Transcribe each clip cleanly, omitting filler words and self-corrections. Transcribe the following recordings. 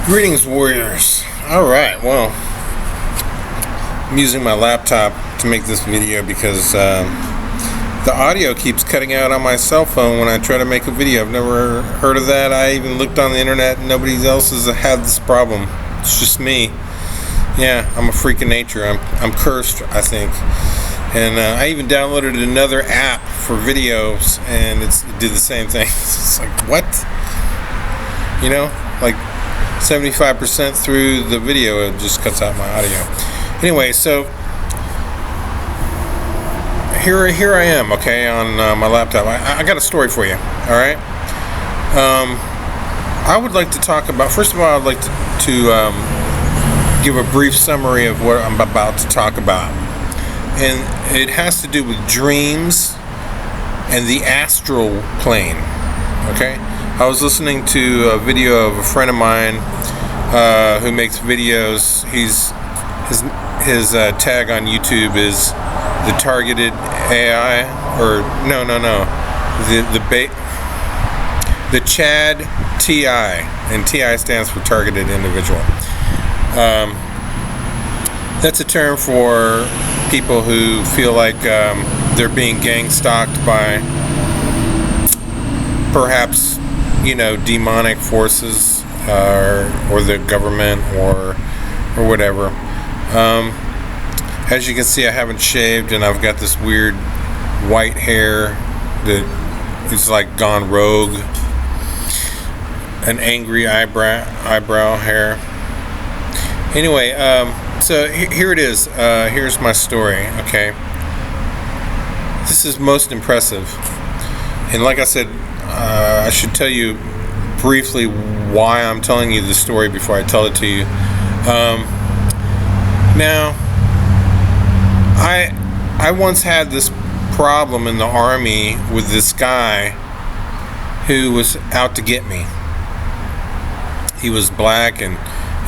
Greetings, warriors. Alright, well, I'm using my laptop to make this video because the audio keeps cutting out on my cell phone when I try to make a video. I've never heard of that. I even looked on the internet and nobody else has had this problem. It's just me. Yeah, I'm a freak of nature. I'm cursed, I think. And I even downloaded another app for videos and it did the same thing. It's like, what? You know, like 75% through the video, it just cuts out my audio. Anyway, so here I am, okay, on my laptop. I got a story for you, all right? I would like to talk about, first of all, I'd like to give a brief summary of what I'm about to talk about. And it has to do with dreams and the astral plane, okay? I was listening to a video of a friend of mine who makes videos. His tag on YouTube is the targeted AI, or the Chad TI, and TI stands for targeted individual. That's a term for people who feel like they're being gang stalked by perhaps, you know, demonic forces or the government or whatever. As you can see, I haven't shaved and I've got this weird white hair that is like gone rogue, an angry eyebrow hair. Anyway, so here it is. Here's my story, okay? This is most impressive. And like I said, I should tell you briefly why I'm telling you the story before I tell it to you. Now, I once had this problem in the army with this guy who was out to get me. He was black and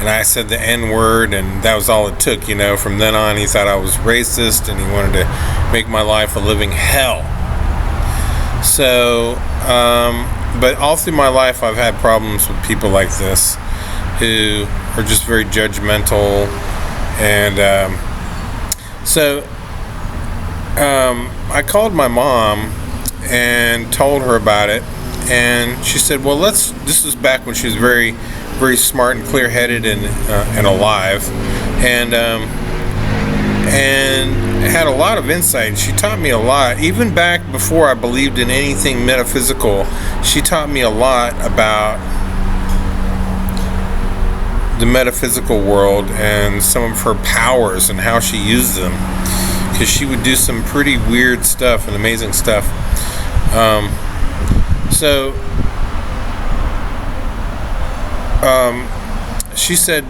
I said the N-word, and that was all it took, you know. From then on, he thought I was racist and he wanted to make my life a living hell. So, but all through my life, I've had problems with people like this who are just very judgmental. And so I called my mom and told her about it, and she said, well, this was back when she was very, very smart and clear-headed and alive, and had a lot of insight. She taught me a lot. Even back before I believed in anything metaphysical, she taught me a lot about the metaphysical world and some of her powers and how she used them, because she would do some pretty weird stuff and amazing stuff. She said,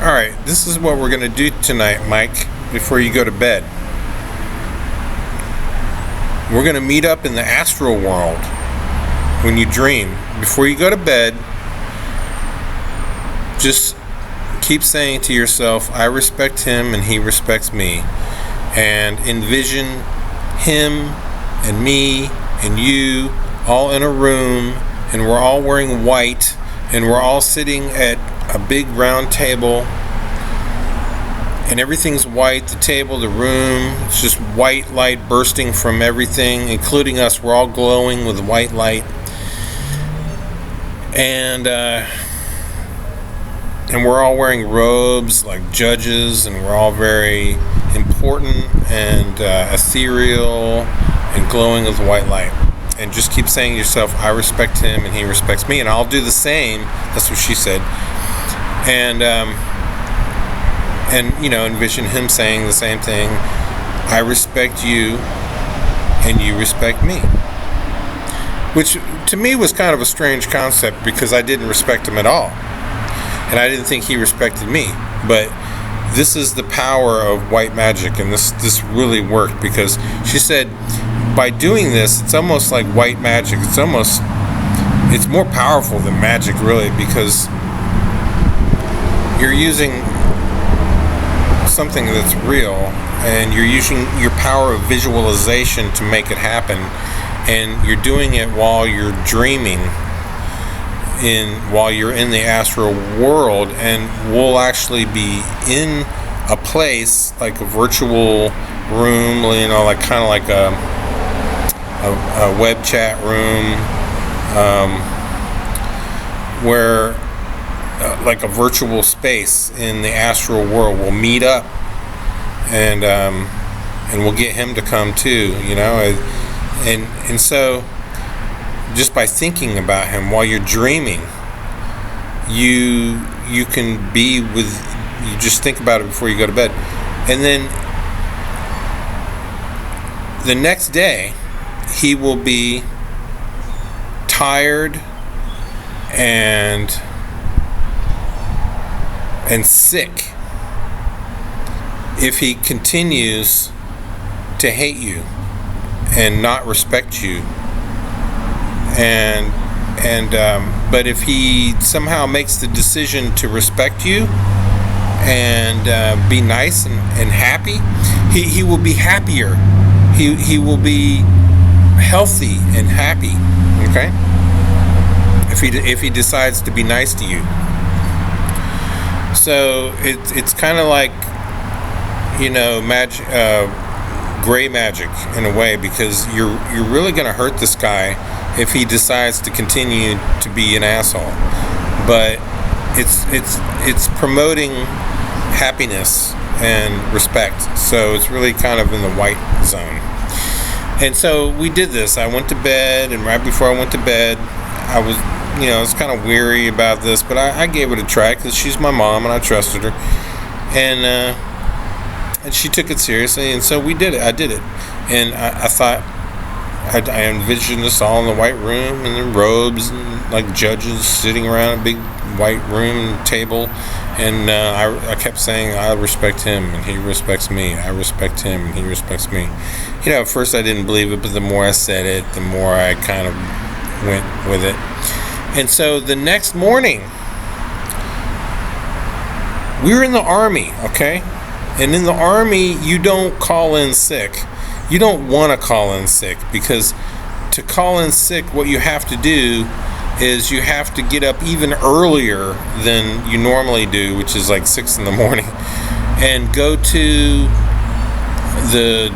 all right, this is what we're going to do tonight, Mike, before you go to bed. We're going to meet up in the astral world when you dream. Before you go to bed, just keep saying to yourself, I respect him and he respects me. And envision him and me and you all in a room, and we're all wearing white, and we're all sitting at a big round table, and everything's white, the table, the room, it's just white light bursting from everything, including us. We're all glowing with white light. And we're all wearing robes like judges, and we're all very important and ethereal and glowing with white light. And just keep saying to yourself, I respect him and he respects me, and I'll do the same. That's what she said. And you know, envision him saying the same thing. I respect you and you respect me. Which to me was kind of a strange concept, because I didn't respect him at all. And I didn't think he respected me. But this is the power of white magic, and this really worked, because she said by doing this, it's almost like white magic. It's more powerful than magic, really, because you're using something that's real, and you're using your power of visualization to make it happen, and you're doing it while you're dreaming. while you're in the astral world, and we'll actually be in a place like a virtual room, you know, like kind of like a web chat room, where like a virtual space in the astral world. We'll meet up, and we'll get him to come too, you know, and so just by thinking about him while you're dreaming, you can be with, you just think about it before you go to bed. And then the next day he will be tired and sick if he continues to hate you and not respect you. But if he somehow makes the decision to respect you and be nice and happy, he will be happier. He will be healthy and happy. Okay? If he decides to be nice to you. So it's kind of like, you know, gray magic in a way, because you're really going to hurt this guy if he decides to continue to be an asshole. But it's promoting happiness and respect, so it's really kind of in the white zone. And so we did this. I went to bed, and right before I went to bed, I was, you know, I was kind of weary about this, but I gave it a try because she's my mom and I trusted her, and she took it seriously, and so we did it. I did it, and I thought, I envisioned us all in the white room and the robes and like judges sitting around a big white room table, and I kept saying, I respect him and he respects me. I respect him and he respects me. You know, at first I didn't believe it, but the more I said it, the more I kind of went with it. And so the next morning, we were in the Army, okay? And in the Army, you don't call in sick. You don't want to call in sick, because to call in sick, what you have to do is you have to get up even earlier than you normally do, which is like 6 in the morning, and go to the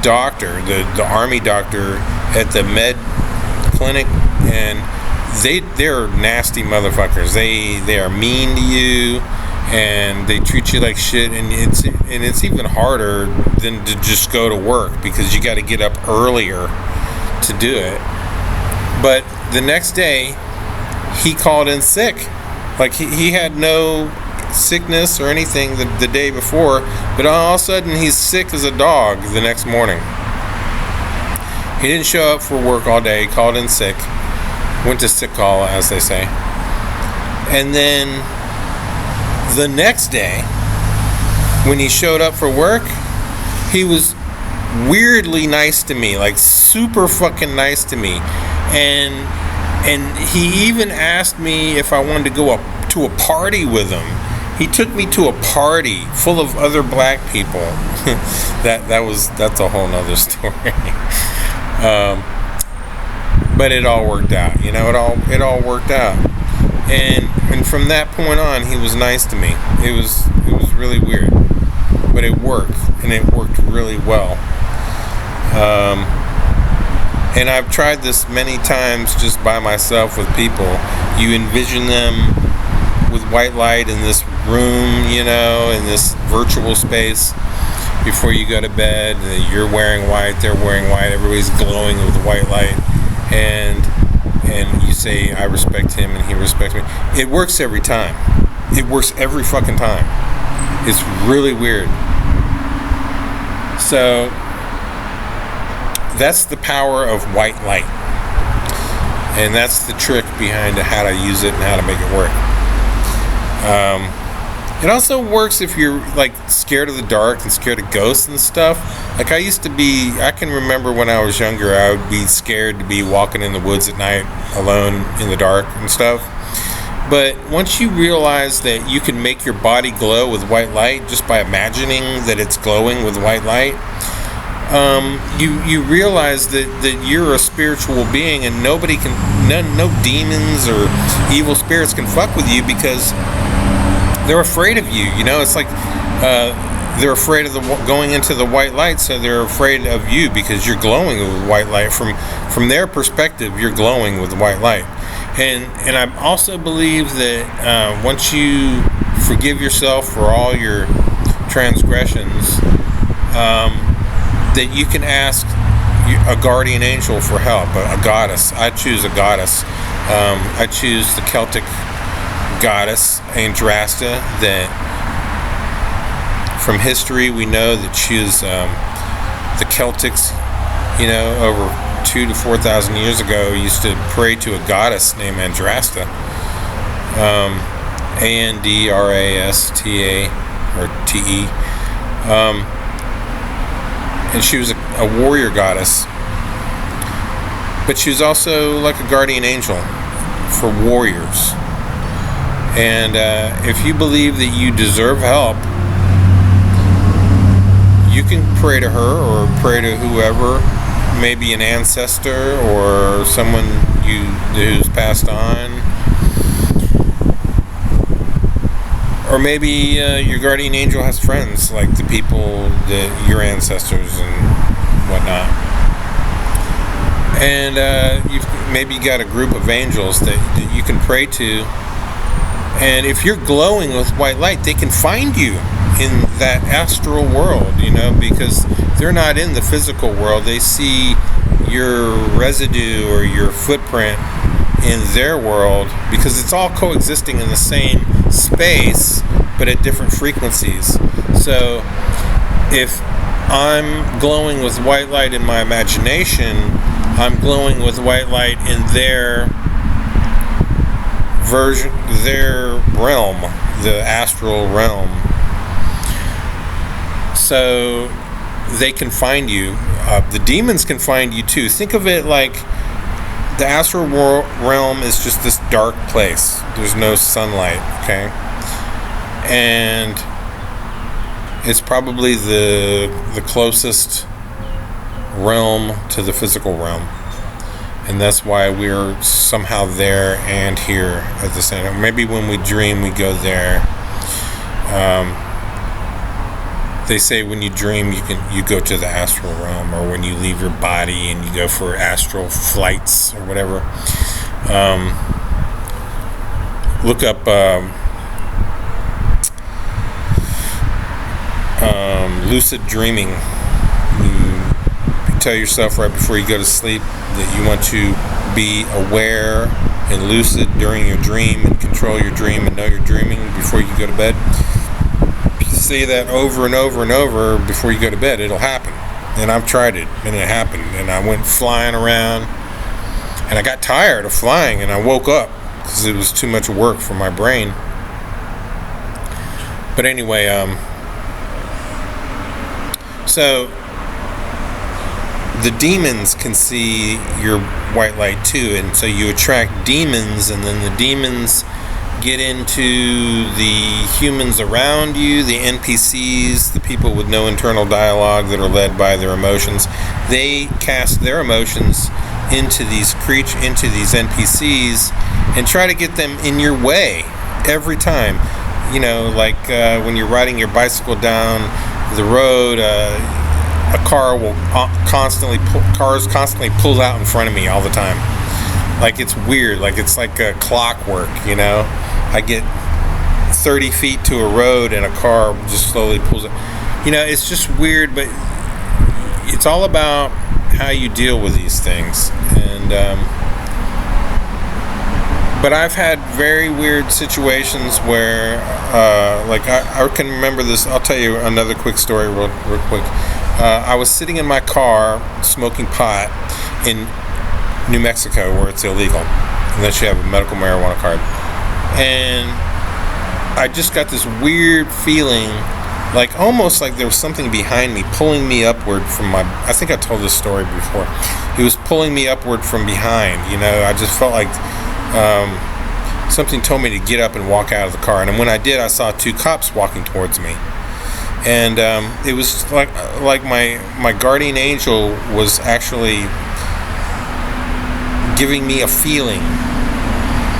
doctor, the Army doctor at the med clinic, and they're nasty motherfuckers. They are mean to you, and they treat you like shit, and it's even harder than to just go to work, because you got to get up earlier to do it. But the next day he called in sick, like he had no sickness or anything the day before, but all of a sudden he's sick as a dog the next morning. He didn't show up for work all day. He called in sick, went to sick call, as they say. And then the next day, when he showed up for work, he was weirdly nice to me, like super fucking nice to me, and he even asked me if I wanted to go up to a party with him. He took me to a party full of other black people. That's a whole nother story. But it all worked out, you know. It all worked out, and from that point on, he was nice to me. It was really weird, but it worked, and it worked really well. And I've tried this many times just by myself with people. You envision them with white light in this room, you know, in this virtual space before you go to bed. You're wearing white, they're wearing white, everybody's glowing with white light, and you say, I respect him and he respects me. It works every time. It works every fucking time. It's really weird. So that's the power of white light, and that's the trick behind how to use it and how to make it work. It also works if you're like scared of the dark and scared of ghosts and stuff. Like I can remember when I was younger, I would be scared to be walking in the woods at night alone in the dark and stuff. But once you realize that you can make your body glow with white light just by imagining that it's glowing with white light, you realize that you're a spiritual being, and no demons or evil spirits can fuck with you because they're afraid of you. It's like they're afraid of going into the white light, so they're afraid of you because you're glowing with white light. From their perspective, you're glowing with white light. And I also believe that once you forgive yourself for all your transgressions, that you can ask a guardian angel for help, a goddess. I choose a goddess. I choose the Celtic goddess Andrasta. That from history we know that she is the Celtics, over 2,000 to 4,000 years ago, used to pray to a goddess named Andrasta. Andrasta or Te. And she was a warrior goddess, but she was also like a guardian angel for warriors. And if you believe that you deserve help, you can pray to her or pray to whoever, maybe an ancestor or someone who's passed on, or maybe your guardian angel has friends, like the people that your ancestors and whatnot. And maybe you got a group of angels that you can pray to. And if you're glowing with white light, they can find you in that astral world, because they're not in the physical world. They see your residue or your footprint in their world, because it's all coexisting in the same space but at different frequencies. So if I'm glowing with white light in my imagination, I'm glowing with white light in their version, their realm, the astral realm. So they can find you. The demons can find you too. Think of it like the astral realm is just this dark place. There's no sunlight, okay? And it's probably the closest realm to the physical realm. And that's why we're somehow there and here at the same time. Maybe when we dream, we go there. They say when you dream, you go to the astral realm, or when you leave your body and you go for astral flights or whatever. Look up lucid dreaming. You tell yourself right before you go to sleep that you want to be aware and lucid during your dream and control your dream and know you're dreaming before you go to bed. Say that over and over and over before you go to bed. It'll happen. And I've tried it, and it happened. And I went flying around, and I got tired of flying, and I woke up because it was too much work for my brain. But anyway, so the demons can see your white light too, and so you attract demons, and then the demons get into the humans around you, the NPCs, the people with no internal dialogue that are led by their emotions. They cast their emotions into these NPCs and try to get them in your way every time. Like when you're riding your bicycle down the road, a car will constantly pull out in front of me all the time. Like it's weird, like it's like a clockwork, I get 30 feet to a road and a car just slowly pulls it. It's just weird, but it's all about how you deal with these things. And but I've had very weird situations where I can remember this. I'll tell you another quick story real quick. I was sitting in my car smoking pot in New Mexico, where it's illegal unless you have a medical marijuana card. And I just got this weird feeling, like almost like there was something behind me pulling me upward from I think I told this story before. It was pulling me upward from behind. I just felt like something told me to get up and walk out of the car. And when I did, I saw two cops walking towards me. and it was like my guardian angel was actually giving me a feeling.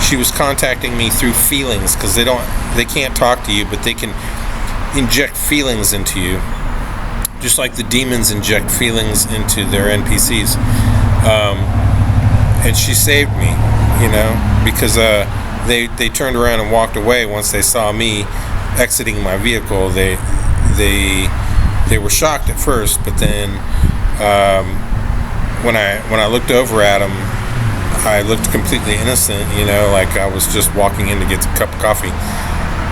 She was contacting me through feelings, because they can't talk to you, but they can inject feelings into you, just like the demons inject feelings into their NPCs. And she saved me, because they turned around and walked away once they saw me exiting my vehicle. They were shocked at first, but then when I looked over at them, I looked completely innocent, like I was just walking in to get a cup of coffee.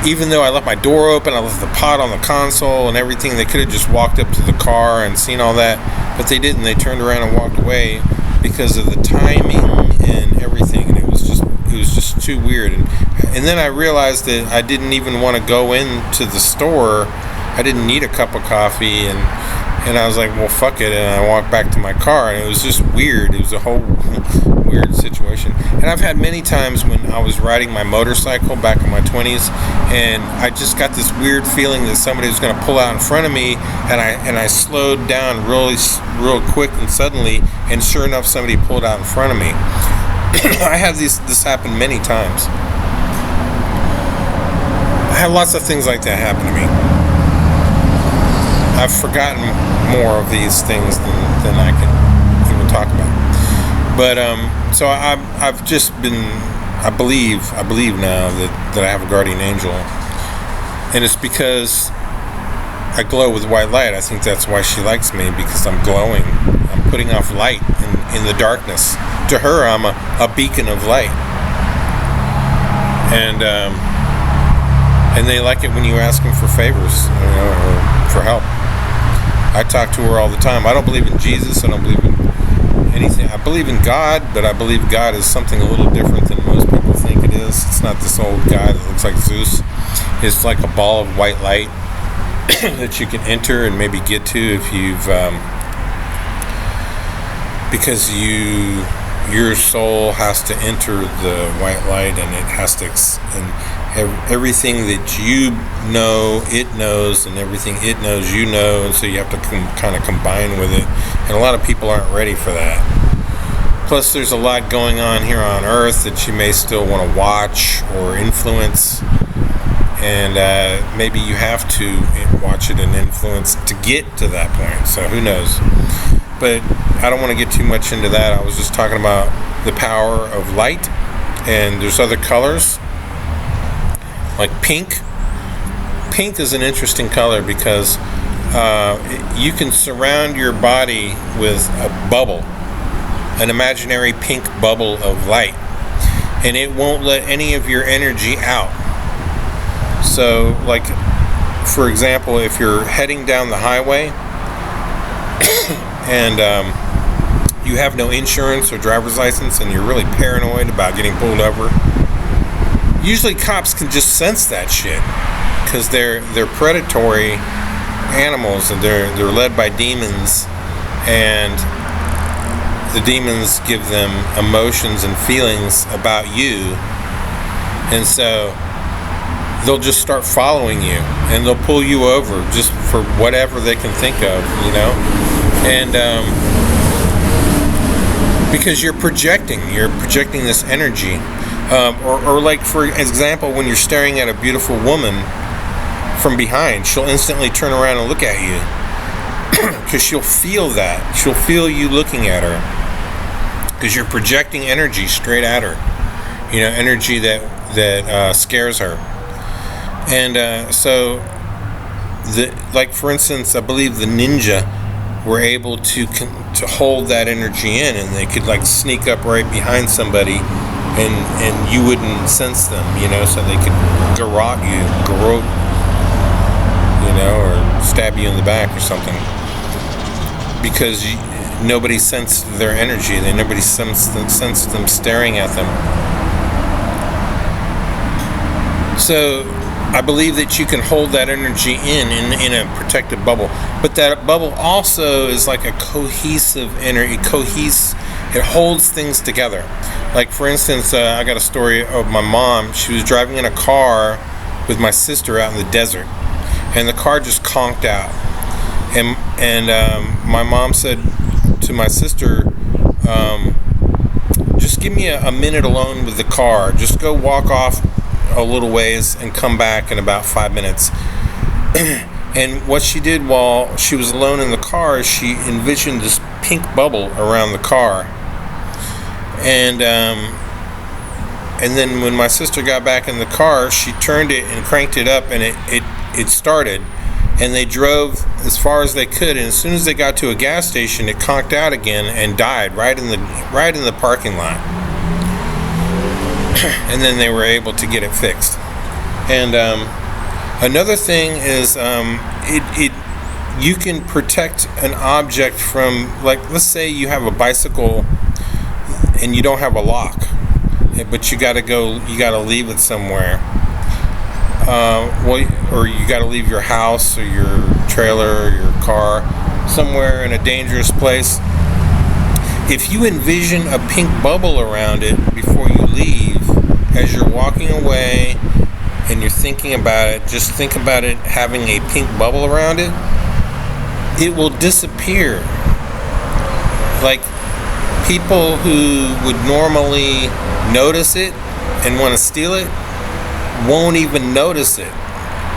Even though I left my door open, I left the pot on the console and everything, they could have just walked up to the car and seen all that, but they didn't. They turned around and walked away because of the timing and everything, and it was just too weird. And then I realized that I didn't even want to go into the store. I didn't need a cup of coffee, and I was like, well, fuck it, and I walked back to my car, and it was just weird. It was a whole weird situation. And I've had many times when I was riding my motorcycle back in my 20s, and I just got this weird feeling that somebody was going to pull out in front of me, and I slowed down real quick and suddenly, and sure enough, somebody pulled out in front of me. I had this happen many times. I had lots of things like that happen to me. I've forgotten more of these things than I can even talk about. But so I've just been, I believe now that I have a guardian angel, and it's because I glow with white light. I think that's why she likes me, because I'm glowing. I'm putting off light in the darkness. To her, I'm a beacon of light, and they like it when you ask them for favors, or for help. I talk to her all the time. I don't believe in Jesus. I don't believe in anything. I believe in God, but I believe God is something a little different than most people think it is. It's not this old guy that looks like Zeus. It's like a ball of white light that you can enter and maybe get to if you've, because your soul has to enter the white light, and it has to, and everything that you know, it knows, and everything it knows, you know, and so you have to kind of combine with it, and a lot of people aren't ready for that. Plus, there's a lot going on here on Earth that you may still want to watch or influence, and maybe you have to watch it and influence to get to that point, so who knows. But I don't want to get too much into that. I was just talking about the power of light, and there's other colors like pink. Pink is an interesting color because you can surround your body with a bubble, an imaginary pink bubble of light, and it won't let any of your energy out. So, like, for example, if you're heading down the highway and you have no insurance or driver's license, and you're really paranoid about getting pulled over, usually cops can just sense that shit, because they're predatory animals, and they're led by demons, and the demons give them emotions and feelings about you, and so they'll just start following you, and they'll pull you over just for whatever they can think of, and because you're projecting this energy. Or like, for example, when you're staring at a beautiful woman from behind, she'll instantly turn around and look at you because she'll feel that. She'll feel you looking at her because you're projecting energy straight at her, energy that scares her. And so, like, for instance, I believe the ninja were able to hold that energy in, and they could, like, sneak up right behind somebody, and you wouldn't sense them, so they could garrote you, or stab you in the back or something, because nobody sensed their energy. Nobody sensed them staring at them. So I believe that you can hold that energy in a protected bubble, but that bubble also is like a cohesive energy. It holds things together. Like, for instance, I got a story of my mom. She was driving in a car with my sister out in the desert, and the car just conked out. And my mom said to my sister, just give me a minute alone with the car. Just go walk off a little ways and come back in about 5 minutes. And what she did while she was alone in the car is she envisioned this pink bubble around the car. And then when my sister got back in the car, she turned it and cranked it up, and it started. And they drove as far as they could, and as soon as they got to a gas station, it conked out again and died right in the parking lot. And then they were able to get it fixed. And another thing is, you can protect an object from, like, let's say you have a bicycle and you don't have a lock, but you got to leave it somewhere. Or you got to leave your house or your trailer or your car somewhere in a dangerous place. If you envision a pink bubble around it before you leave, as you're walking away and you're thinking about it, just think about it having a pink bubble around it. It will disappear. Like, people who would normally notice it and want to steal it won't even notice it.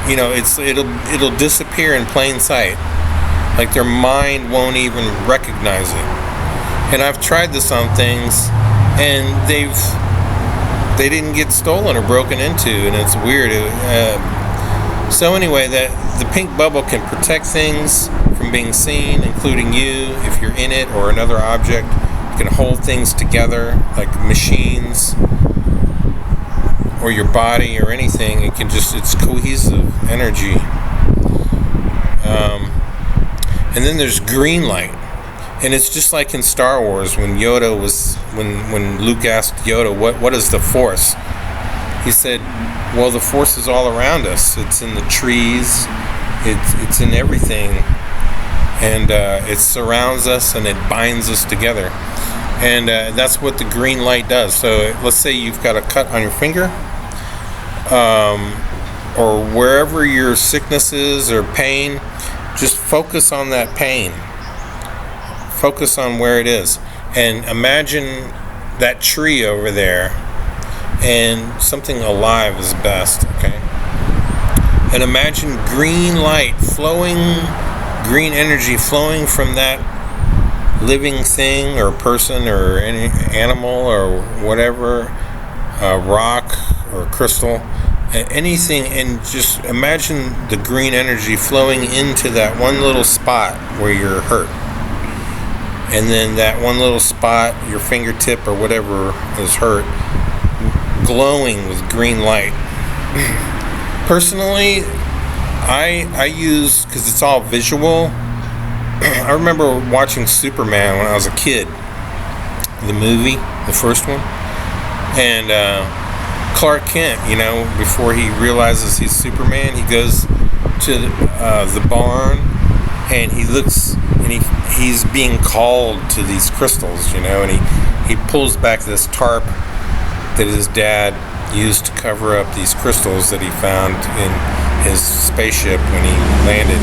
You know, it'll disappear in plain sight. Like, their mind won't even recognize it. And I've tried this on things, and they didn't get stolen or broken into, and it's weird. So anyway, the pink bubble can protect things from being seen, including you if you're in it, or another object. It can hold things together, like machines or your body or anything. It's cohesive energy. And then there's green light, and it's just like in Star Wars when Luke asked Yoda, what is the Force? He said, well, the Force is all around us. It's in the trees, it's in everything, and it surrounds us and it binds us together. And that's what the green light does. So let's say you've got a cut on your finger, or wherever your sickness is or pain, just focus on that pain. Focus on where it is. And imagine that tree over there, and something alive is best, okay? And imagine green light flowing, green energy flowing from that living thing or person or any animal or whatever, rock or crystal, anything, and just imagine the green energy flowing into that one little spot where you're hurt. And then that one little spot, your fingertip or whatever is hurt, glowing with green light. Personally, I use, because it's all visual, I remember watching Superman when I was a kid, the movie, the first one, and Clark Kent, before he realizes he's Superman, he goes to the barn, and he looks, and he's being called to these crystals, and he pulls back this tarp that his dad used to cover up these crystals that he found in his spaceship when he landed.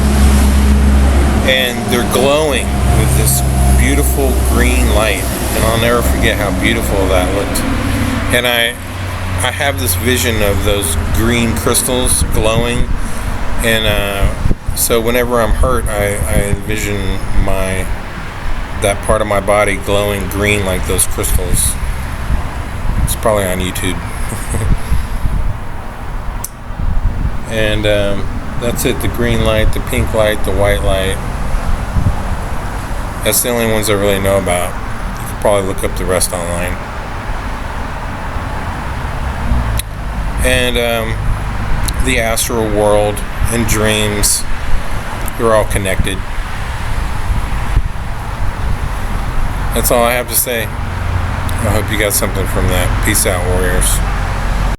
And they're glowing with this beautiful green light, and I'll never forget how beautiful that looked. And I have this vision of those green crystals glowing, and so whenever I'm hurt, I envision that part of my body glowing green like those crystals. It's probably on YouTube. And that's it, the green light, the pink light, the white light. That's the only ones I really know about. You can probably look up the rest online. And the astral world and dreams, they're all connected. That's all I have to say. I hope you got something from that. Peace out, warriors.